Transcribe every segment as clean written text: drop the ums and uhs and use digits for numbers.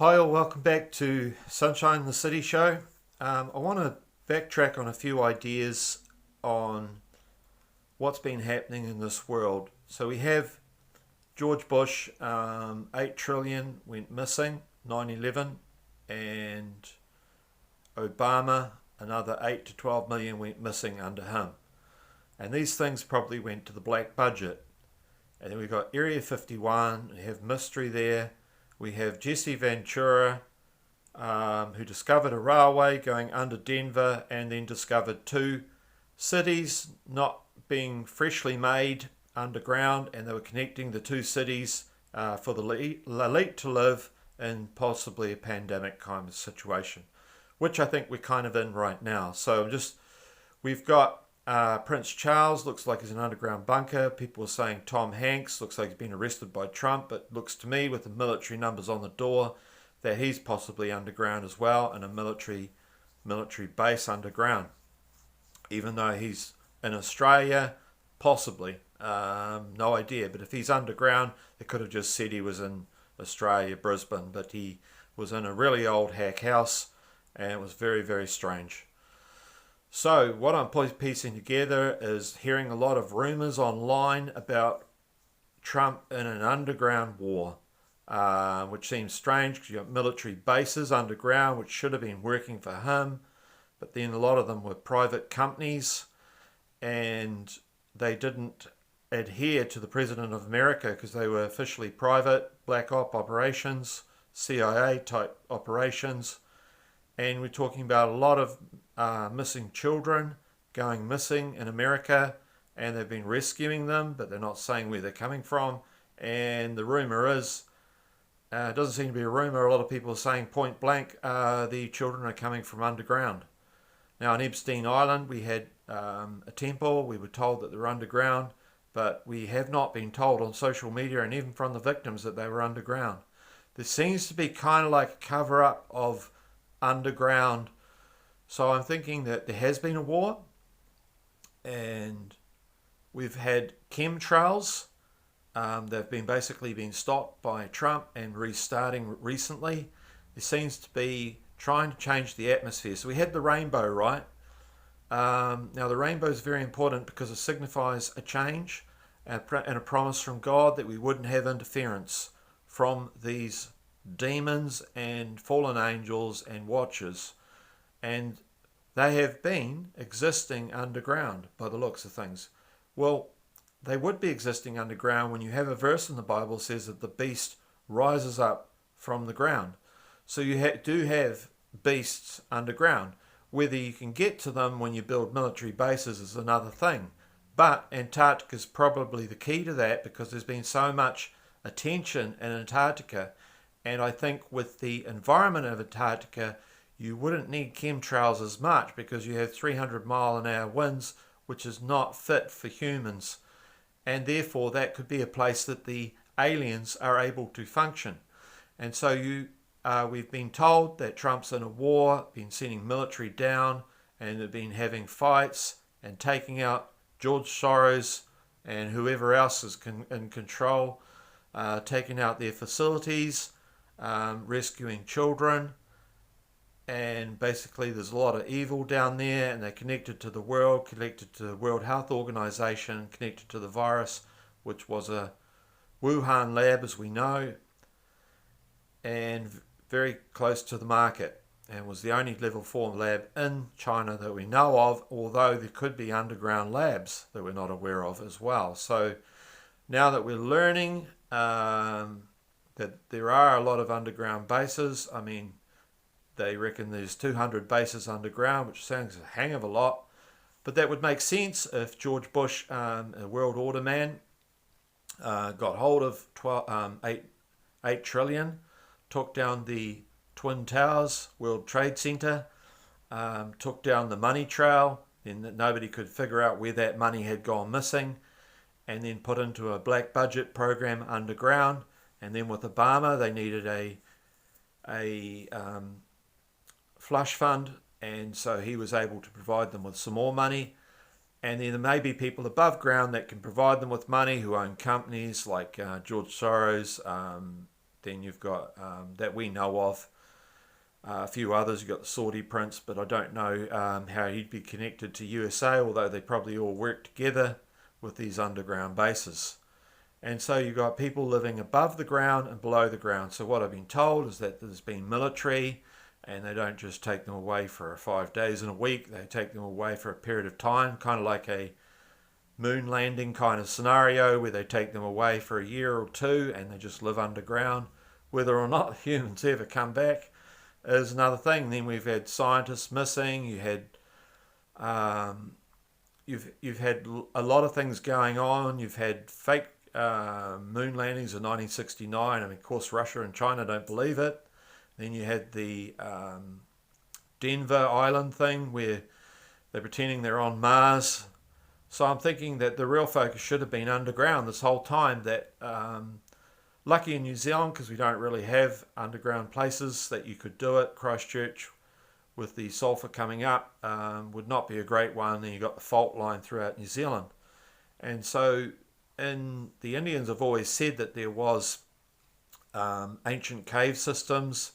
Hi, all, welcome back to Sunshine in the City show. I want to backtrack on a few ideas on what's been happening in this world. So we have George Bush, 8 trillion went missing, 9/11, and Obama, another 8 to 12 million went missing under him. And these things probably went to the black budget. And then we've got Area 51, we have mystery there. We have Jesse Ventura, who discovered a railway going under Denver and then discovered two cities not being freshly made underground, and they were connecting the two cities for the elite to live in possibly a pandemic kind of situation, which I think we're kind of in right now. So we've got Prince Charles, looks like he's in an underground bunker. People are saying Tom Hanks looks like he's been arrested by Trump, but looks to me, with the military numbers on the door, that he's possibly underground as well, in a military base underground. Even though he's in Australia, possibly, no idea. But if he's underground, they could have just said he was in Australia, Brisbane, but he was in a really old hack house, and it was very, very strange. So what I'm piecing together is hearing a lot of rumours online about Trump in an underground war, which seems strange because you've got military bases underground which should have been working for him, but then a lot of them were private companies and they didn't adhere to the President of America because they were officially private, black op operations, CIA type operations. And we're talking about a lot of missing children going missing in America, and they've been rescuing them, but they're not saying where they're coming from. And the rumor is, it doesn't seem to be a rumor, a lot of people are saying point blank, the children are coming from underground. Now on Epstein Island we had a temple, we were told that they were underground, but we have not been told on social media and even from the victims that they were underground. There seems to be kind of like a cover up of underground. So I'm thinking that there has been a war, and we've had chemtrails. They've been basically been stopped by Trump and restarting recently. There seems to be trying to change the atmosphere. So we had the rainbow, right? Now the rainbow is very important because it signifies a change and a promise from God that we wouldn't have interference from these demons and fallen angels and watchers. And they have been existing underground by the looks of things. Well, they would be existing underground when you have a verse in the Bible that says that the beast rises up from the ground. So you do have beasts underground. Whether you can get to them when you build military bases is another thing. But Antarctica is probably the key to that because there's been so much attention in Antarctica. And I think with the environment of Antarctica, you wouldn't need chemtrails as much because you have 300-mile-an-hour winds, which is not fit for humans. And therefore, that could be a place that the aliens are able to function. And so we've been told that Trump's in a war, been sending military down, and they've been having fights and taking out George Soros and whoever else is in control, taking out their facilities, rescuing children, and basically there's a lot of evil down there, and they're connected to the world, connected to the World Health Organization, connected to the virus, which was a Wuhan lab, as we know, and very close to the market, and was the only level 4 lab in China that we know of, although there could be underground labs that we're not aware of as well. So now that we're learning that there are a lot of underground bases, I mean, they reckon there's 200 bases underground, which sounds a hang of a lot. But that would make sense if George Bush, a world order man, got hold of 8 trillion, took down the Twin Towers, World Trade Center, took down the money trail, then nobody could figure out where that money had gone missing, and then put into a black budget program underground. And then with Obama, they needed a flush fund, and so he was able to provide them with some more money. And then there may be people above ground that can provide them with money who own companies like George Soros, then you've got, that we know of, a few others. You've got the Saudi prince, but I don't know how he'd be connected to USA, although they probably all work together with these underground bases. And so you've got people living above the ground and below the ground. So what I've been told is that there's been military, and they don't just take them away for 5 days in a week. They take them away for a period of time, kind of like a moon landing kind of scenario where they take them away for a year or two and they just live underground. Whether or not humans ever come back is another thing. Then we've had scientists missing. You've had a lot of things going on. You've had fake moon landings in 1969. I mean, of course, Russia and China don't believe it. Then you had the Denver Island thing where they're pretending they're on Mars. So I'm thinking that the real focus should have been underground this whole time. That lucky in New Zealand, because we don't really have underground places that you could do it. Christchurch, with the sulphur coming up, would not be a great one. Then you've got the fault line throughout New Zealand. And so the Indians have always said that there was ancient cave systems,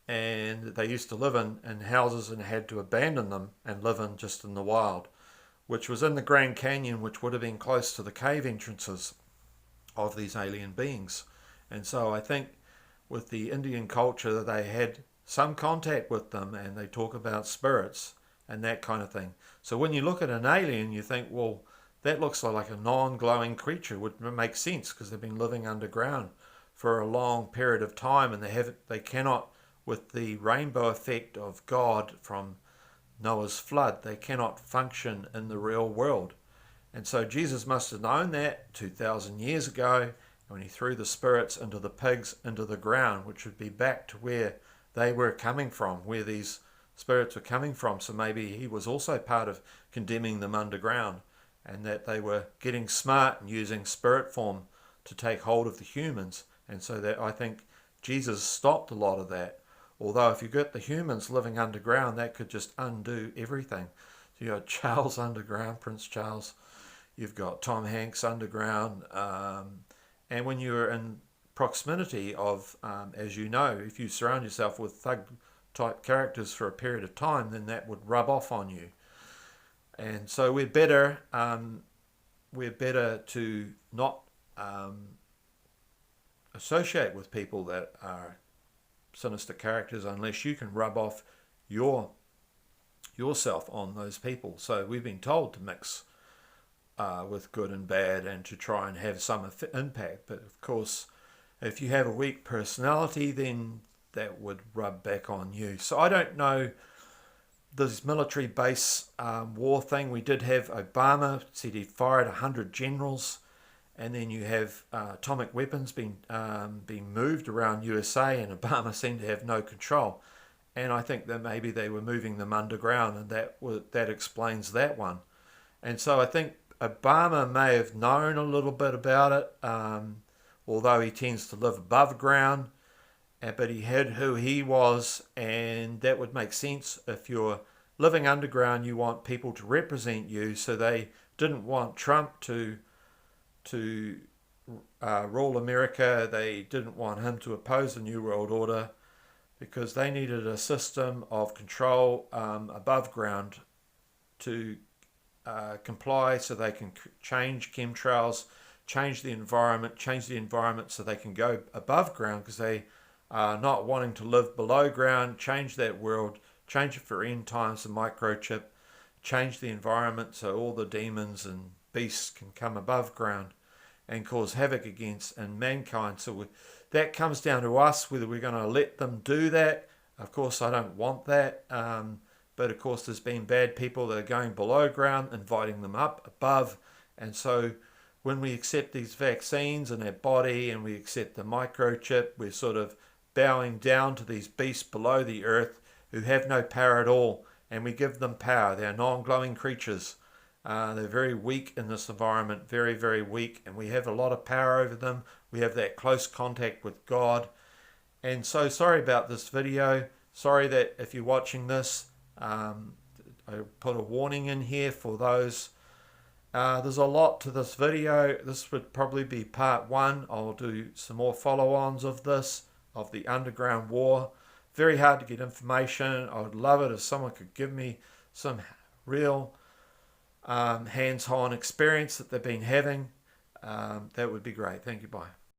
and they used to live in houses and had to abandon them and live just in the wild, which was in the Grand Canyon, which would have been close to the cave entrances of these alien beings. And so I think with the Indian culture, they had some contact with them, and they talk about spirits and that kind of thing. So when you look at an alien, you think, well, that looks like a non-glowing creature. Would make sense because they've been living underground for a long period of time, and they cannot, with the rainbow effect of God from Noah's flood, they cannot function in the real world. And so Jesus must have known that 2,000 years ago when he threw the spirits into the pigs into the ground, which would be back to where they were coming from, where these spirits were coming from. So maybe he was also part of condemning them underground, and that they were getting smart and using spirit form to take hold of the humans. And so that I think Jesus stopped a lot of that. Although if you get the humans living underground, that could just undo everything. So you've got Charles underground, Prince Charles. You've got Tom Hanks underground. And when you're in proximity of, as you know, if you surround yourself with thug-type characters for a period of time, then that would rub off on you. And so we're better to not associate with people that are sinister characters unless you can rub off yourself on those people. So we've been told to mix with good and bad and to try and have some impact. But of course, if you have a weak personality, then that would rub back on you. So I don't know this military base war thing. We did have Obama said he fired 100 generals. And then you have atomic weapons being moved around USA, and Obama seemed to have no control. And I think that maybe they were moving them underground, and that explains that one. And so I think Obama may have known a little bit about it, although he tends to live above ground. But he had who he was, and that would make sense. If you're living underground, you want people to represent you, so they didn't want Trump to rule America. They didn't want him to oppose the New World Order because they needed a system of control above ground to comply, so they can change chemtrails, change the environment so they can go above ground, because they are not wanting to live below ground. Change that world, change it for end times, the microchip, change the environment so all the demons and beasts can come above ground and cause havoc against mankind. So that comes down to us, whether we're going to let them do that. Of course, I don't want that. But of course, there's been bad people that are going below ground, inviting them up above. And so when we accept these vaccines in our body and we accept the microchip, we're sort of bowing down to these beasts below the earth who have no power at all. And we give them power. They're non-glowing creatures. They're very weak in this environment, very, very weak, and we have a lot of power over them. We have that close contact with God. And so sorry about this video. Sorry that if you're watching this, I put a warning in here for those There's a lot to this video. This would probably be part one. I'll do some more follow-ons of this, of the underground war. Very hard to get information. I would love it if someone could give me some real hands-on experience that they've been having. That would be great. Thank you. Bye.